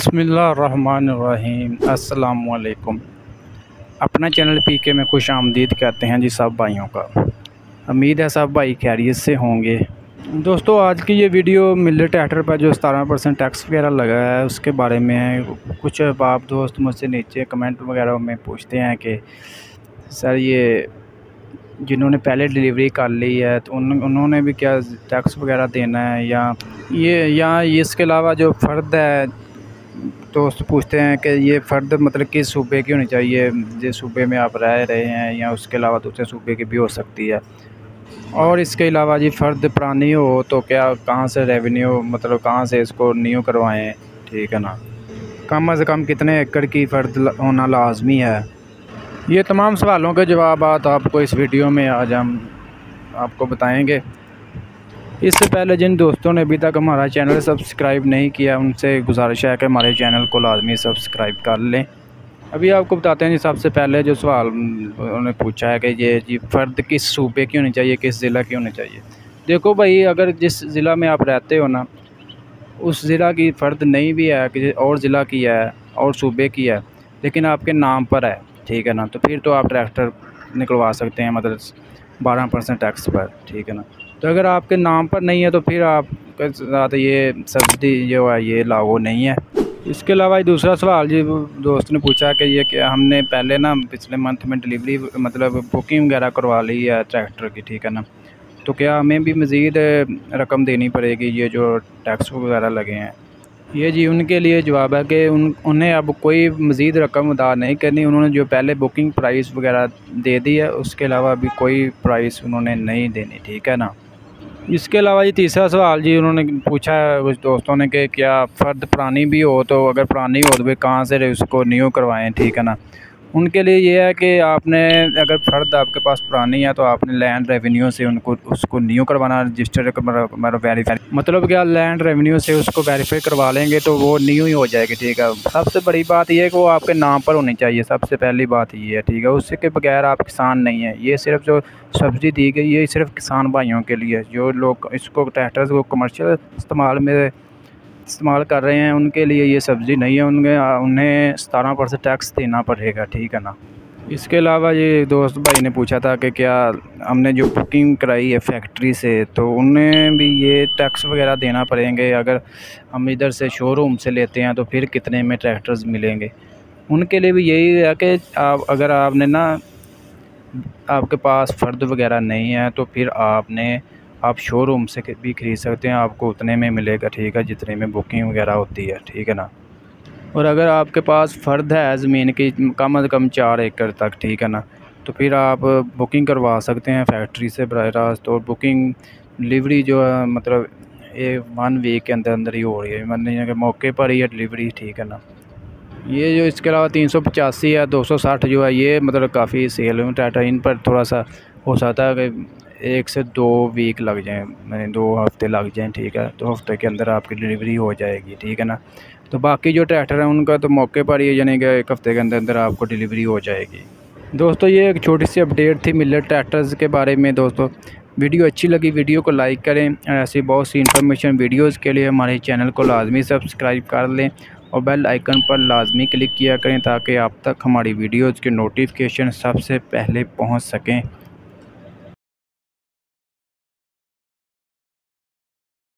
बिस्मिल्लाहिर्रहमानिर्रहीम अस्सलामुअलैकुम। अपना चैनल पीके में खुश आमदीद कहते हैं जी सब भाइयों का। उम्मीद है सब भाई खैरियत से होंगे। दोस्तों आज की ये वीडियो मिलर ट्रैक्टर पर जो 17% टैक्स वगैरह लगा है उसके बारे में है। कुछ आप दोस्त मुझसे नीचे कमेंट वगैरह में पूछते हैं कि सर ये जिन्होंने पहले डिलीवरी कर ली है तो उन्होंने भी क्या टैक्स वगैरह देना है या इसके अलावा जो फ़र्द है दोस्त पूछते हैं कि ये फ़र्द मतलब किस सूबे की होनी चाहिए, जिस सूबे में आप रह रहे हैं या उसके अलावा दूसरे सूबे की भी हो सकती है। और इसके अलावा जी फ़र्द पुरानी हो तो क्या कहाँ से रेवेन्यू मतलब कहाँ से इसको न्यू करवाएं, ठीक है ना। कम से कम कितने एकड़ की फ़र्द होना लाजमी है। ये तमाम सवालों के जवाब आपको इस वीडियो में आज हम आपको बताएंगे। इससे पहले जिन दोस्तों ने अभी तक हमारा चैनल सब्सक्राइब नहीं किया उनसे गुजारिश है कि हमारे चैनल को लाजमी सब्सक्राइब कर लें। अभी आपको बताते हैं जी, सबसे पहले जो सवाल उन्होंने पूछा है कि ये जी फ़र्द किस सूबे की होनी चाहिए, किस ज़िला की होनी चाहिए। देखो भाई, अगर जिस ज़िला में आप रहते हो ना उस ज़िला की फ़र्द नहीं भी है, किसी और ज़िला की है और सूबे की है, लेकिन आपके नाम पर है, ठीक है ना, तो फिर तो आप ट्रैक्टर निकलवा सकते हैं मतलब 12% टैक्स पर, ठीक है ना। तो अगर आपके नाम पर नहीं है तो फिर आपके साथ ये सब्सिडी जो है ये लागू नहीं है। इसके अलावा दूसरा सवाल जी दोस्त ने पूछा कि ये कि हमने पहले ना पिछले मंथ में डिलीवरी मतलब बुकिंग वगैरह करवा ली है ट्रैक्टर की, ठीक है ना, तो क्या हमें भी मज़ीद रकम देनी पड़ेगी ये जो टैक्स वगैरह लगे हैं। ये जी उनके लिए जवाब है कि उन्हें अब कोई मज़ीद रकम अदा नहीं करनी। उन्होंने जो पहले बुकिंग प्राइस वगैरह दे दी है उसके अलावा अभी कोई प्राइस उन्होंने नहीं देनी, ठीक है ना। इसके अलावा ये तीसरा सवाल जी उन्होंने पूछा है कुछ दोस्तों ने कि क्या फ़र्द पुरानी भी हो तो अगर पुरानी हो तो भाई कहाँ से उसको न्यू करवाएं, ठीक है ना। उनके लिए ये है कि आपने अगर फ़र्द आपके पास पुरानी है तो आपने लैंड रेवेन्यू से उसको न्यू करवाना, रजिस्टर वेरीफाई मतलब क्या लैंड रेवेन्यू से उसको वेरीफाई करवा लेंगे तो वो न्यू ही हो जाएगी, ठीक है। सबसे बड़ी बात यह है कि वो आपके नाम पर होनी चाहिए, सबसे पहली बात ये है, ठीक है। उसके बगैर आप किसान नहीं है। ये सिर्फ जो सब्सिडी दी गई ये सिर्फ किसान भाइयों के लिए, जो लोग इसको ट्रैक्टर्स को कमर्शियल इस्तेमाल कर रहे हैं उनके लिए ये सब्सिडी नहीं है। उन्हें 17% टैक्स देना पड़ेगा, ठीक है ना। इसके अलावा ये दोस्त भाई ने पूछा था कि क्या हमने जो बुकिंग कराई है फैक्ट्री से तो उन्हें भी ये टैक्स वगैरह देना पड़ेंगे। अगर हम इधर से शोरूम से लेते हैं तो फिर कितने में ट्रैक्टर्स मिलेंगे। उनके लिए भी यही है कि अगर आपने ना आपके पास फ़र्द वगैरह नहीं है तो फिर आप शोरूम से भी ख़रीद सकते हैं, आपको उतने में मिलेगा, ठीक है, जितने में बुकिंग वगैरह होती है, ठीक है ना। और अगर आपके पास फ़र्द है ज़मीन की कम से कम 4 एकड़ तक, ठीक है ना, तो फिर आप बुकिंग करवा सकते हैं फैक्ट्री से बराह रास्त। और बुकिंग डिलीवरी जो है मतलब 1 वीक के अंदर अंदर ही हो रही है, मतलब कि मौके पर ही है डिलीवरी, ठीक है ना। ये जो इसके अलावा 385 या 260 जो है ये मतलब काफ़ी सेल में टाटा, इन पर थोड़ा सा हो सकता है कि 1 से 2 वीक लग जाएँ, मैंने 2 हफ़्ते लग जाएँ, ठीक है। 2 हफ़्ते के अंदर आपकी डिलीवरी हो जाएगी, ठीक है ना। तो बाकी जो ट्रैक्टर हैं उनका तो मौके पर ही यानी कि 1 हफ़्ते के अंदर अंदर आपको डिलीवरी हो जाएगी। दोस्तों ये एक छोटी सी अपडेट थी मिलर ट्रैक्टर्स के बारे में। दोस्तों वीडियो अच्छी लगी वीडियो को लाइक करें। ऐसी बहुत सी इन्फॉर्मेशन वीडियोज़ के लिए हमारे चैनल को लाजमी सब्सक्राइब कर लें और बेल आइकन पर लाजमी क्लिक किया करें ताकि आप तक हमारी वीडियोज़ के नोटिफिकेशन सबसे पहले पहुंच सकें।